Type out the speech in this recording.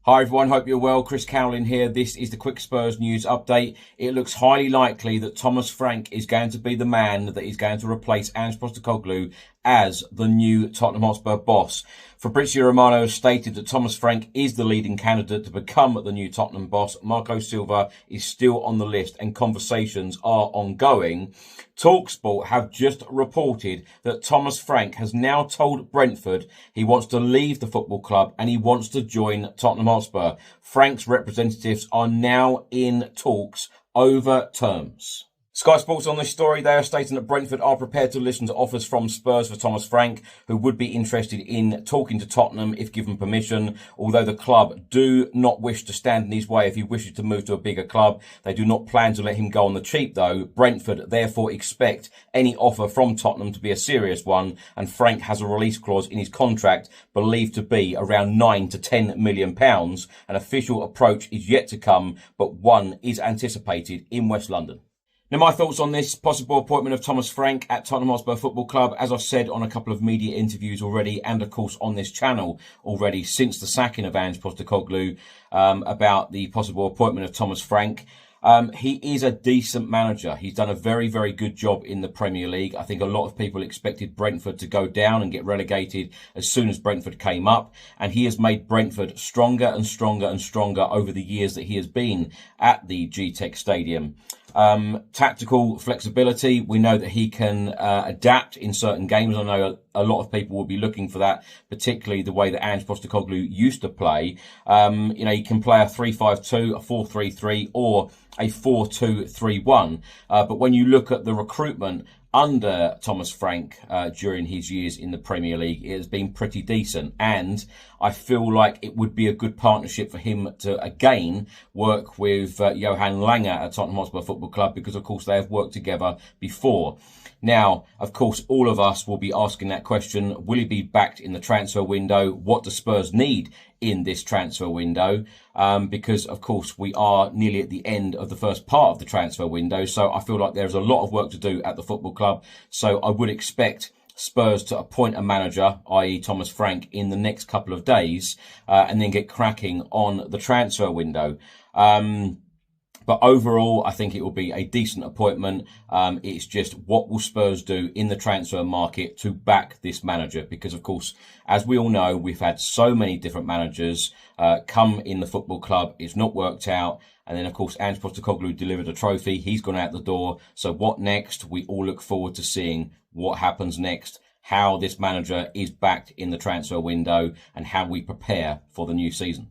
Hi everyone, hope you're well. Chris Cowlin here. This is the quick Spurs news update. It looks highly likely that Thomas Frank is going to be the man that is going to replace Ange Postecoglou as the new Tottenham Hotspur boss. Fabrizio Romano has stated that Thomas Frank is the leading candidate to become the new Tottenham boss. Marco Silva is still on the list and conversations are ongoing. TalkSport have just reported that Thomas Frank has now told Brentford he wants to leave the football club and he wants to join Tottenham Hotspur. Frank's representatives are now in talks over terms. Sky Sports on this story, they are stating that Brentford are prepared to listen to offers from Spurs for Thomas Frank, who would be interested in talking to Tottenham if given permission, although the club do not wish to stand in his way if he wishes to move to a bigger club. They do not plan to let him go on the cheap though. Brentford therefore expect any offer from Tottenham to be a serious one, and Frank has a release clause in his contract believed to be around £9 to £10 million. An official approach is yet to come, but one is anticipated in West London. Now, my thoughts on this possible appointment of Thomas Frank at Tottenham Hotspur Football Club, as I've said on a couple of media interviews already, and of course on this channel already since the sacking of Ange Postecoglou, about the possible appointment of Thomas Frank. He is a decent manager. He's done a very, very good job in the Premier League. I think a lot of people expected Brentford to go down and get relegated as soon as Brentford came up. And he has made Brentford stronger and stronger and stronger over the years that he has been at the G-Tech Stadium. Tactical flexibility. We know that he can adapt in certain games. I know a lot of people will be looking for that, particularly the way that Ange Postecoglou used to play. He can play a 3-5-2, a 4-3-3, or a 4-2-3-1. But when you look at the recruitment under Thomas Frank during his years in the Premier League, it has been pretty decent, and I feel like it would be a good partnership for him to again work with Johan Lange at Tottenham Hotspur Football Club, because of course they have worked together before. Now, of course, all of us will be asking that question: will he be backed in the transfer window? What do Spurs need in this transfer window? Because of course we are nearly at the end of the first part of the transfer window, so I feel like there's a lot of work to do at the football club. So I would expect Spurs to appoint a manager, i.e. Thomas Frank, in the next couple of days, and then get cracking on the transfer window. But overall, I think it will be a decent appointment. It's just, what will Spurs do in the transfer market to back this manager? Because, of course, as we all know, we've had so many different managers come in the football club. It's not worked out. And then, of course, Ange Postecoglou delivered a trophy. He's gone out the door. So what next? We all look forward to seeing what happens next, how this manager is backed in the transfer window, and how we prepare for the new season.